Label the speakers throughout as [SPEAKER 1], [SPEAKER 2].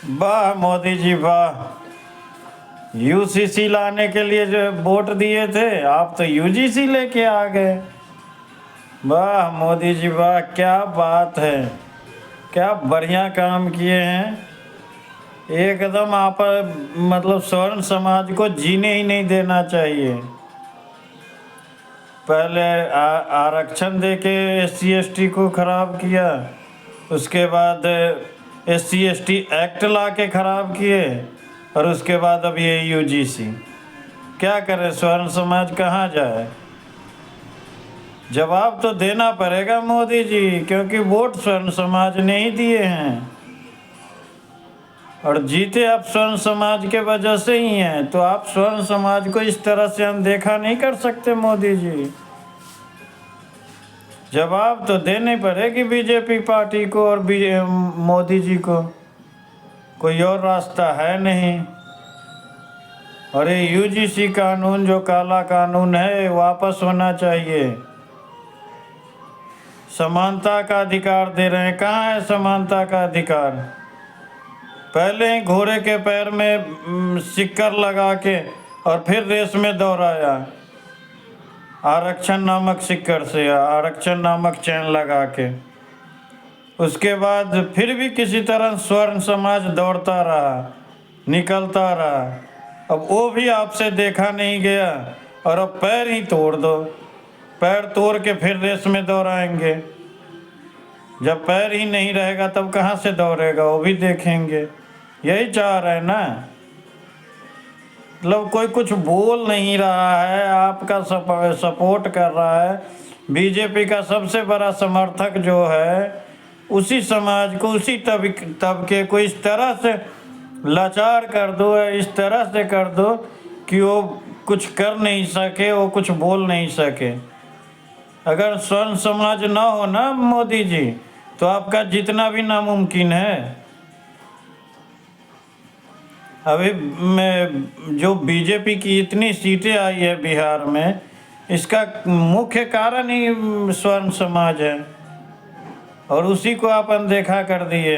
[SPEAKER 1] वाह मोदी जी वाह। यूसीसी लाने के लिए जो वोट दिए थे, आप तो यूजीसी लेके आ गए। वाह मोदी जी वाह, क्या बात है, क्या बढ़िया काम किए हैं। एकदम आप मतलब स्वर्ण समाज को जीने ही नहीं देना चाहिए। पहले आरक्षण देके SC ST को ख़राब किया, उसके बाद SC ST एक्ट ला के ख़राब किए, और उसके बाद अब ये UGC। क्या करें, स्वर्ण समाज कहाँ जाए। जवाब तो देना पड़ेगा मोदी जी, क्योंकि वोट स्वर्ण समाज ने ही दिए हैं और जीते आप स्वर्ण समाज के वजह से ही हैं। तो आप स्वर्ण समाज को इस तरह से अनदेखा नहीं कर सकते मोदी जी। जवाब तो देनी पड़ेगी बीजेपी पार्टी को और मोदी जी को, कोई और रास्ता है नहीं। और ये यूजीसी कानून जो काला कानून है वापस होना चाहिए। समानता का अधिकार दे रहे हैं, कहाँ है समानता का अधिकार। पहले ही घोड़े के पैर में सिक्कर लगा के और फिर रेस में दौड़ाया, आरक्षण नामक सिक्कर से, आरक्षण नामक चैन लगा के। उसके बाद फिर भी किसी तरह स्वर्ण समाज दौड़ता रहा, निकलता रहा। अब वो भी आपसे देखा नहीं गया और अब पैर ही तोड़ दो, पैर तोड़ के फिर रेस में दौड़ाएंगे। जब पैर ही नहीं रहेगा तब कहाँ से दौड़ेगा, वो भी देखेंगे। यही चाह रहे हैं ना। मतलब कोई कुछ बोल नहीं रहा है, आपका सपोर्ट कर रहा है। बीजेपी का सबसे बड़ा समर्थक जो है, उसी समाज को, उसी तबके को इस तरह से लाचार कर दो, इस तरह से कर दो कि वो कुछ कर नहीं सके, वो कुछ बोल नहीं सके। अगर स्वर्ण समाज ना हो ना मोदी जी, तो आपका जितना भी नामुमकिन है। अभी में जो बीजेपी की इतनी सीटें आई है बिहार में, इसका मुख्य कारण ही स्वर्ण समाज है और उसी को आप अनदेखा कर दिए।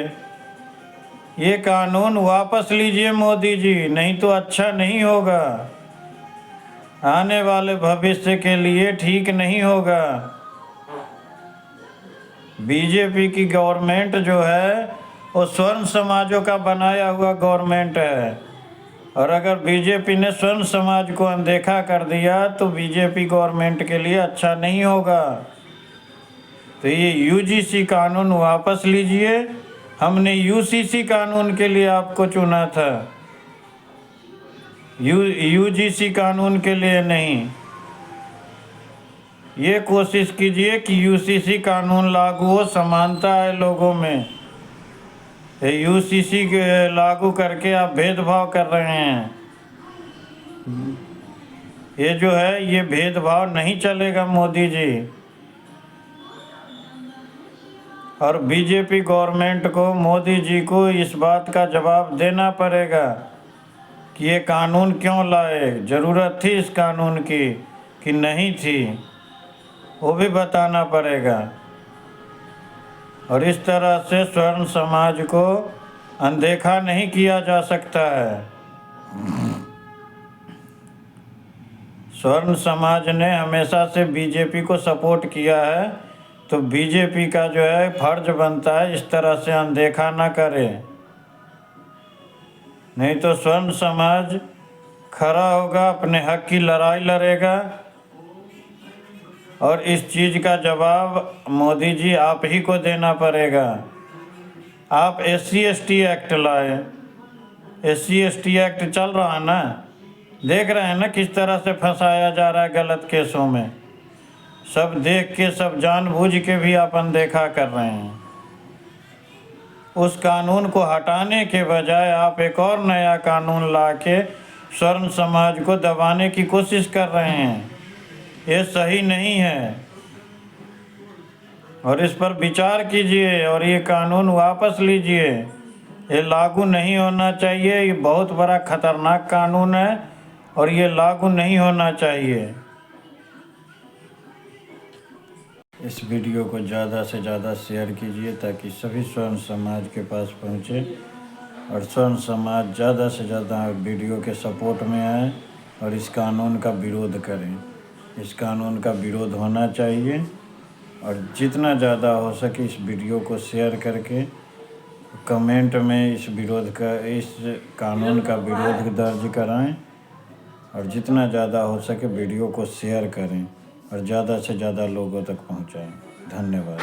[SPEAKER 1] ये कानून वापस लीजिए मोदी जी, नहीं तो अच्छा नहीं होगा। आने वाले भविष्य के लिए ठीक नहीं होगा। बीजेपी की गवर्नमेंट जो है वो स्वर्ण समाजों का बनाया हुआ गवर्नमेंट है, और अगर बीजेपी ने स्वर्ण समाज को अनदेखा कर दिया तो बीजेपी गवर्नमेंट के लिए अच्छा नहीं होगा। तो ये यूजीसी कानून वापस लीजिए। हमने यूसीसी कानून के लिए आपको चुना था, यूजीसी कानून के लिए नहीं। ये कोशिश कीजिए कि यूसीसी कानून लागू हो, समानता है लोगों में। यूसीसी के लागू करके आप भेदभाव कर रहे हैं। ये जो है ये भेदभाव नहीं चलेगा मोदी जी। और बीजेपी गवर्नमेंट को, मोदी जी को इस बात का जवाब देना पड़ेगा कि ये कानून क्यों लाए, ज़रूरत थी इस कानून की कि नहीं थी, वो भी बताना पड़ेगा। और इस तरह से स्वर्ण समाज को अनदेखा नहीं किया जा सकता है। स्वर्ण समाज ने हमेशा से बीजेपी को सपोर्ट किया है, तो बीजेपी का जो है फर्ज बनता है इस तरह से अनदेखा ना करे, नहीं तो स्वर्ण समाज खड़ा होगा, अपने हक की लड़ाई लड़ेगा। और इस चीज़ का जवाब मोदी जी आप ही को देना पड़ेगा। आप SC ST एक्ट लाए, SC ST एक्ट चल रहा है ना, देख रहे हैं ना किस तरह से फंसाया जा रहा है गलत केसों में। सब देख के, सब जानबूझ के भी आप अनदेखा कर रहे हैं। उस कानून को हटाने के बजाय आप एक और नया कानून ला के स्वर्ण समाज को दबाने की कोशिश कर रहे हैं। ये सही नहीं है और इस पर विचार कीजिए और ये कानून वापस लीजिए। ये लागू नहीं होना चाहिए, ये बहुत बड़ा खतरनाक कानून है और ये लागू नहीं होना चाहिए। इस वीडियो को ज़्यादा से ज़्यादा शेयर कीजिए ताकि सभी स्वर्ण समाज के पास पहुँचे और स्वर्ण समाज ज़्यादा से ज़्यादा वीडियो के सपोर्ट में आए और इस कानून का विरोध करें। इस कानून का विरोध होना चाहिए और जितना ज़्यादा हो सके इस वीडियो को शेयर करके कमेंट में इस कानून का विरोध दर्ज कराएं और जितना ज़्यादा हो सके वीडियो को शेयर करें और ज़्यादा से ज़्यादा लोगों तक पहुंचाएं। धन्यवाद।